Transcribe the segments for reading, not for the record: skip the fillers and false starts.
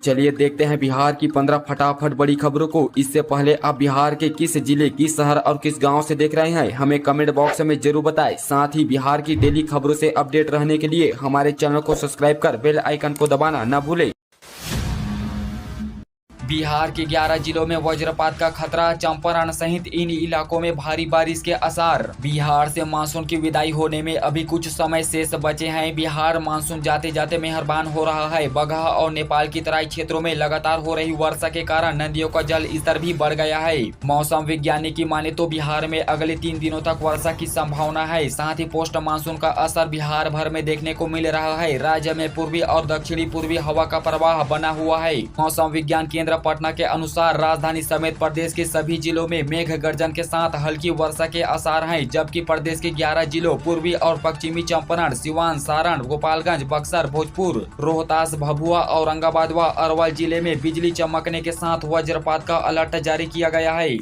चलिए देखते हैं बिहार की 15 फटाफट बड़ी खबरों को। इससे पहले आप बिहार के किस जिले, किस शहर और किस गांव से देख रहे हैं हमें कमेंट बॉक्स में जरूर बताएं। साथ ही बिहार की डेली खबरों से अपडेट रहने के लिए हमारे चैनल को सब्सक्राइब कर बेल आइकन को दबाना न भूलें। बिहार के 11 जिलों में वज्रपात का खतरा, चंपारण सहित इन इलाकों में भारी बारिश के आसार। बिहार से मानसून की विदाई होने में अभी कुछ समय शेष बचे हैं। बिहार मानसून जाते जाते मेहरबान हो रहा है। बगहा और नेपाल की तराई क्षेत्रों में लगातार हो रही वर्षा के कारण नदियों का जल स्तर भी बढ़ गया है। मौसम विज्ञानी की माने तो बिहार में अगले 3 दिनों तक वर्षा की संभावना है। साथ ही पोस्ट मानसून का असर बिहार भर में देखने को मिल रहा है। राज्य में पूर्वी और दक्षिणी पूर्वी हवा का प्रवाह बना हुआ है। मौसम विज्ञान केंद्र पटना के अनुसार राजधानी समेत प्रदेश के सभी जिलों में मेघ गर्जन के साथ हल्की वर्षा के आसार हैं, जबकि प्रदेश के 11 जिलों पूर्वी और पश्चिमी चंपारण, सिवान, सारण, गोपालगंज, बक्सर, भोजपुर, रोहतास, भभुआ, औरंगाबाद व अरवल जिले में बिजली चमकने के साथ वज्रपात का अलर्ट जारी किया गया है।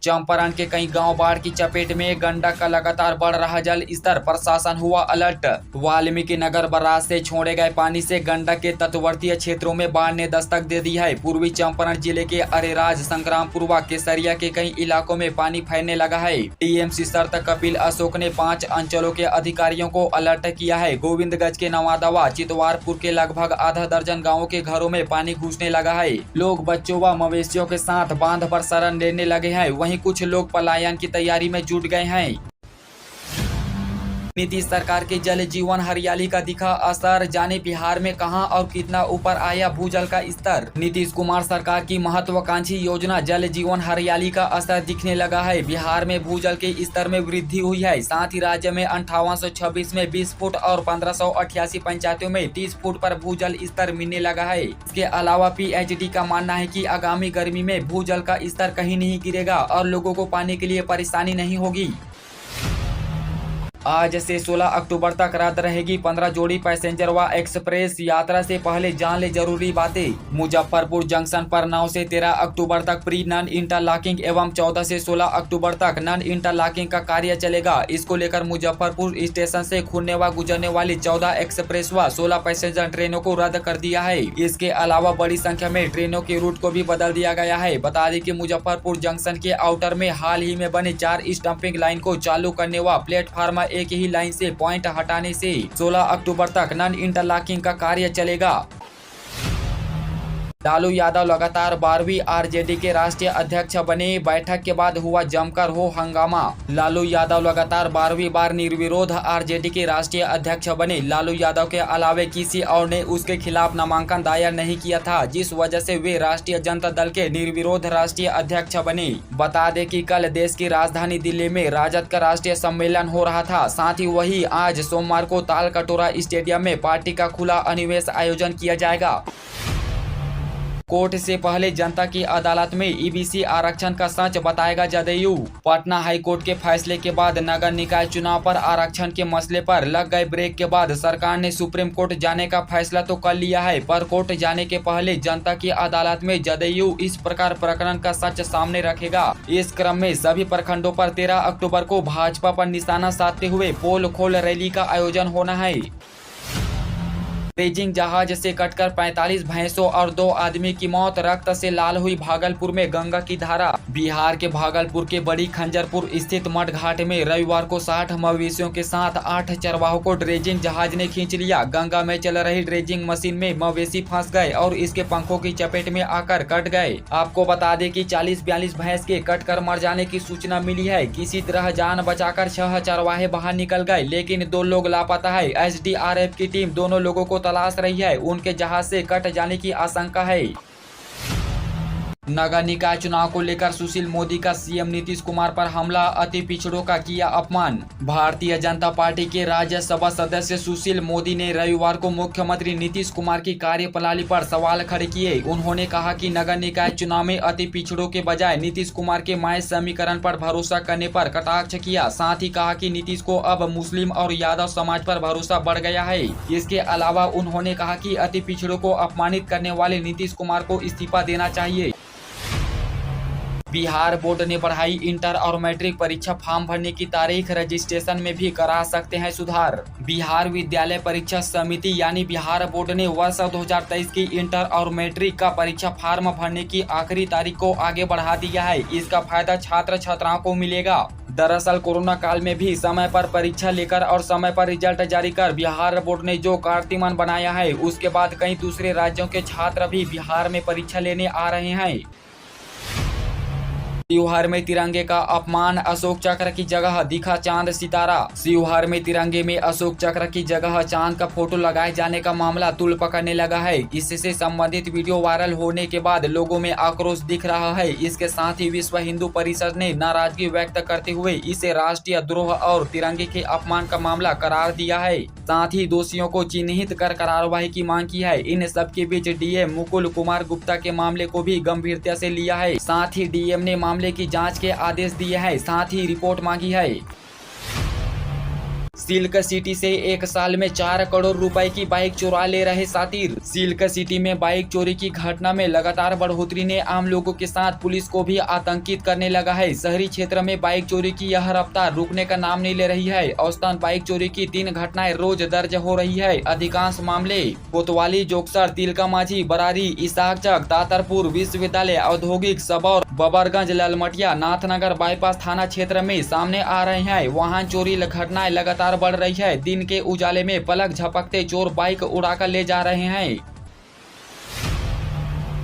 चंपारण के कई गांव बाढ़ की चपेट में, गंडक का लगातार बढ़ रहा जल स्तर, प्रशासन हुआ अलर्ट। वाल्मीकि नगर बराज से छोड़े गए पानी से गंडक के तटवर्तीय क्षेत्रों में बाढ़ ने दस्तक दे दी है। पूर्वी चंपारण जिले के अरेराज, संग्रामपुर व केसरिया के कई इलाकों में पानी फैलने लगा है। टीएमसी सर कपिल अशोक ने 5 अंचलों के अधिकारियों को अलर्ट किया है। गोविंदगंज के नवादा, चितवारपुर के लगभग आधा दर्जन गाँवों के घरों में पानी घुसने लगा है। लोग बच्चों व मवेशियों के साथ बांध पर शरण लेने लगे हैं। वहीं कुछ लोग पलायन की तैयारी में जुट गए हैं। नीतीश सरकार के जल जीवन हरियाली का दिखा असर, जाने बिहार में कहां और कितना ऊपर आया भूजल का स्तर। नीतीश कुमार सरकार की महत्वाकांक्षी योजना जल जीवन हरियाली का असर दिखने लगा है। बिहार में भूजल के स्तर में वृद्धि हुई है। साथ ही राज्य में 5826 में 20 फुट और 1588 पंचायतों में 30 फुट पर भूजल स्तर मिलने लगा है। इसके अलावा पीएचडी का मानना है कि आगामी गर्मी में भूजल का स्तर कहीं नहीं गिरेगा और लोगों को पानी के लिए परेशानी नहीं होगी। आज से 16 अक्टूबर तक रद्द रहेगी 15 जोड़ी पैसेंजर व एक्सप्रेस यात्रा से पहले जान ले जरूरी बातें। मुजफ्फरपुर जंक्शन पर 9 से 13 अक्टूबर तक प्री नॉन इंटरलॉकिंग एवं 14 से 16 अक्टूबर तक नॉन इंटरलॉकिंग का कार्य चलेगा। इसको लेकर मुजफ्फरपुर स्टेशन से खुलने व गुजरने वाली 14 एक्सप्रेस व 16 पैसेंजर ट्रेनों को रद्द कर दिया है। इसके अलावा बड़ी संख्या में ट्रेनों के रूट को भी बदल दिया गया है। बता दें कि मुजफ्फरपुर जंक्शन के आउटर में हाल ही में बने 4 स्टम्पिंग लाइन को चालू करने व प्लेटफार्म एक ही लाइन से पॉइंट हटाने से 16 अक्टूबर तक नॉन इंटरलॉकिंग का कार्य चलेगा। लालू यादव लगातार 12वीं आरजेडी के राष्ट्रीय अध्यक्ष बने, बैठक के बाद हुआ जमकर हो हंगामा। लालू यादव लगातार 12वीं बार निर्विरोध आरजेडी के राष्ट्रीय अध्यक्ष बने। लालू यादव के अलावे किसी और ने उसके खिलाफ नामांकन दायर नहीं किया था, जिस वजह से वे राष्ट्रीय जनता दल के निर्विरोध राष्ट्रीय अध्यक्ष बने। बता दें कि कल देश की राजधानी दिल्ली में राजद का राष्ट्रीय सम्मेलन हो रहा था। साथ ही वही आज सोमवार को तालकटोरा स्टेडियम में पार्टी का खुला अधिवेशन आयोजन किया जाएगा। कोर्ट से पहले जनता की अदालत में ईबीसी आरक्षण का सच बताएगा जदयू। पटना हाई कोर्ट के फैसले के बाद नगर निकाय चुनाव पर आरक्षण के मसले पर लग गए ब्रेक के बाद सरकार ने सुप्रीम कोर्ट जाने का फैसला तो कर लिया है, पर कोर्ट जाने के पहले जनता की अदालत में जदयू इस प्रकार प्रकरण का सच सामने रखेगा। इस क्रम में सभी प्रखंडों पर 13 अक्टूबर को भाजपा पर निशाना साधते हुए पोल खोल रैली का आयोजन होना है। ड्रेजिंग जहाज से कटकर 45 भैंसों और 2 आदमी की मौत, रक्त से लाल हुई भागलपुर में गंगा की धारा। बिहार के भागलपुर के बड़ी खंजरपुर स्थित मठ घाट में रविवार को 60 मवेशियों के साथ 8 चरवाहों को ड्रेजिंग जहाज ने खींच लिया। गंगा में चल रही ड्रेजिंग मशीन में मवेशी फंस गए और इसके पंखों की चपेट में आकर कट गए। आपको बता दें कि 40-42 भैंस के कटकर मर जाने की सूचना मिली है। किसी तरह जान बचाकर 6 चरवाहे बाहर निकल गए, लेकिन 2 लोग लापता है। एसडीआरएफ की टीम दोनों लोगों को तलाश रही है। उनके जहाज से कट जाने की आशंका है। नगर निकाय चुनाव को लेकर सुशील मोदी का सीएम नीतीश कुमार पर हमला, अति पिछड़ों का किया अपमान। भारतीय जनता पार्टी के राज्यसभा सदस्य सुशील मोदी ने रविवार को मुख्यमंत्री नीतीश कुमार की कार्यप्रणाली पर सवाल खड़े किए। उन्होंने कहा कि नगर निकाय चुनाव में अति पिछड़ों के बजाय नीतीश कुमार के माय समीकरण पर भरोसा करने पर कटाक्ष किया। साथ ही कहा कि नीतीश को अब मुस्लिम और यादव समाज पर भरोसा बढ़ गया है। इसके अलावा उन्होंने कहा कि अति पिछड़ों को अपमानित करने वाले नीतीश कुमार को इस्तीफा देना चाहिए। बिहार बोर्ड ने बढ़ाई इंटर और मैट्रिक परीक्षा फॉर्म भरने की तारीख, रजिस्ट्रेशन में भी करा सकते हैं सुधार। बिहार विद्यालय परीक्षा समिति यानी बिहार बोर्ड ने वर्ष 2023 की इंटर और मैट्रिक का परीक्षा फॉर्म भरने की आखिरी तारीख को आगे बढ़ा दिया है। इसका फायदा छात्र छात्राओं को मिलेगा। दरअसल कोरोना काल में भी समय पर परीक्षा लेकर और समय पर रिजल्ट जारी कर बिहार बोर्ड ने जो कीर्तिमान बनाया है, उसके बाद कई दूसरे राज्यों के छात्र भी बिहार में परीक्षा लेने आ रहे हैं। शिवहर में तिरंगे का अपमान, अशोक चक्र की जगह दिखा चांद सितारा। शिवहर में तिरंगे में अशोक चक्र की जगह चांद का फोटो लगाए जाने का मामला तूल पकड़ने लगा है। इससे संबंधित वीडियो वायरल होने के बाद लोगों में आक्रोश दिख रहा है। इसके साथ ही विश्व हिंदू परिषद ने नाराजगी व्यक्त करते हुए इसे राष्ट्रीय द्रोह और तिरंगे के अपमान का मामला करार दिया है। साथ ही दोषियों को चिन्हित कर कार्रवाई की मांग की है। इन सबके बीच डीएम मुकुल कुमार गुप्ता के मामले को भी गंभीरता से लिया है। साथ ही डीएम ने मामले की जांच के आदेश दिए हैं, साथ ही रिपोर्ट मांगी है। सिल्क सिटी से एक साल में 4 करोड़ रुपए की बाइक चुरा ले रहे सातिर। सिल्क सिटी में बाइक चोरी की घटना में लगातार बढ़ोतरी ने आम लोगों के साथ पुलिस को भी आतंकित करने लगा है। शहरी क्षेत्र में बाइक चोरी की यह रफ्तार रुकने का नाम नहीं ले रही है। औसतन बाइक चोरी की 3 घटनाएं रोज दर्ज हो रही है। अधिकांश मामले कोतवाली, जोगसर, तिलका माझी, बरारी, इसाकचक, तातरपुर, विश्वविद्यालय, औद्योगिक, सबौर, बबरगंज, ललमटिया, नाथनगर बाईपास थाना क्षेत्र में सामने आ रहे हैं। वाहन चोरी घटनाएं लगातार बढ़ रही है। दिन के उजाले में पलक झपकते चोर बाइक उड़ाकर ले जा रहे हैं।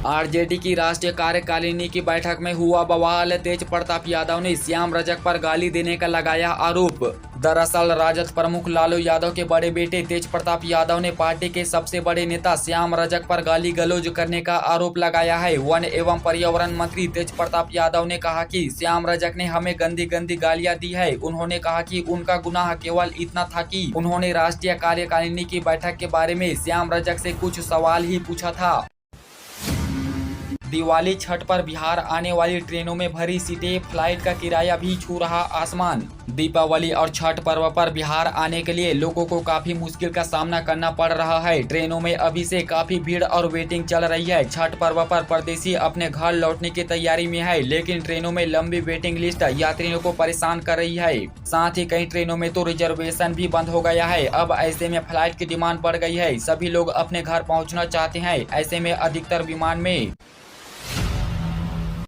आरजेडी की राष्ट्रीय कार्यकारिणी की बैठक में हुआ बवाल, तेज प्रताप यादव ने श्याम रजक पर गाली देने का लगाया आरोप। दरअसल राजद प्रमुख लालू यादव के बड़े बेटे तेज प्रताप यादव ने पार्टी के सबसे बड़े नेता श्याम रजक पर गाली गलौज करने का आरोप लगाया है। वन एवं पर्यावरण मंत्री तेज प्रताप यादव ने कहा कि श्याम रजक ने हमें गंदी गंदी गालियां दी है। उन्होंने कहा कि उनका गुनाह केवल इतना था कि उन्होंने राष्ट्रीय कार्यकारिणी की बैठक के बारे में श्याम रजक से कुछ सवाल ही पूछा था। दिवाली छठ पर बिहार आने वाली ट्रेनों में भरी सीटें, फ्लाइट का किराया भी छू रहा आसमान। दीपावली और छठ पर्व पर बिहार आने के लिए लोगों को काफी मुश्किल का सामना करना पड़ रहा है। ट्रेनों में अभी से काफी भीड़ और वेटिंग चल रही है। छठ पर्व पर परदेशी अपने घर लौटने की तैयारी में है, लेकिन ट्रेनों में लंबी वेटिंग लिस्ट यात्रियों को परेशान कर रही है। साथ ही कई ट्रेनों में तो रिजर्वेशन भी बंद हो गया है। अब ऐसे में फ्लाइट की डिमांड बढ़ गई है। सभी लोग अपने घर पहुँचना चाहते हैं। ऐसे में अधिकतर विमान में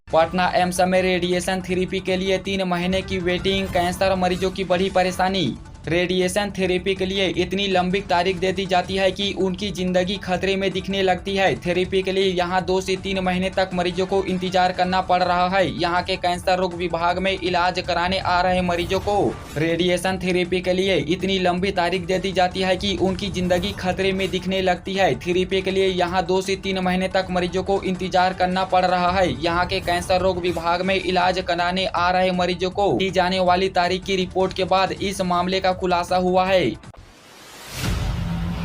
पटना एम्स में रेडिएशन थेरेपी के लिए 3 महीने की वेटिंग, कैंसर मरीजों की बड़ी परेशानी। रेडिएशन थेरेपी के लिए इतनी लंबी तारीख दे दी जाती है कि उनकी जिंदगी खतरे में दिखने लगती है। थेरेपी के लिए यहां 2 से 3 महीने तक मरीजों को इंतजार करना पड़ रहा है। यहां के कैंसर रोग विभाग में इलाज कराने आ रहे मरीजों को रेडिएशन थेरेपी के लिए इतनी लंबी तारीख दे दी जाती है कि उनकी जिंदगी खतरे में दिखने लगती है। थेरेपी के लिए यहाँ 2 से 3 महीने तक मरीजों को इंतजार करना पड़ रहा है। यहाँ के कैंसर रोग विभाग में इलाज कराने आ रहे मरीजों को दी जाने वाली तारीख की रिपोर्ट के बाद इस मामले का खुलासा हुआ है।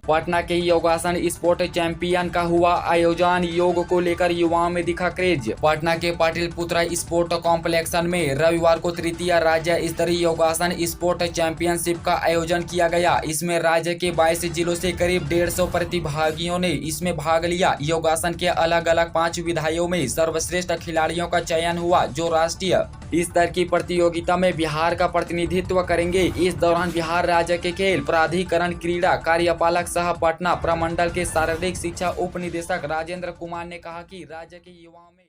पटना के योगासन स्पोर्ट चैंपियन का हुआ आयोजन, योग को लेकर युवाओं में दिखा क्रेज। पटना के पाटिल पुत्रा स्पोर्ट कॉम्प्लेक्स में रविवार को तृतीय राज्य स्तरीय योगासन स्पोर्ट चैंपियनशिप का आयोजन किया गया। इसमें राज्य के 22 जिलों से करीब 150 प्रतिभागियों ने इसमें भाग लिया। योगासन के अलग अलग 5 विधाओं में सर्वश्रेष्ठ खिलाड़ियों का चयन हुआ, जो राष्ट्रीय स्तर की प्रतियोगिता में बिहार का प्रतिनिधित्व करेंगे। इस दौरान बिहार राज्य के खेल प्राधिकरण क्रीड़ा कार्यपालक सह पटना प्रमंडल के शारीरिक शिक्षा उप निदेशक राजेंद्र कुमार ने कहा कि राज्य के युवाओं में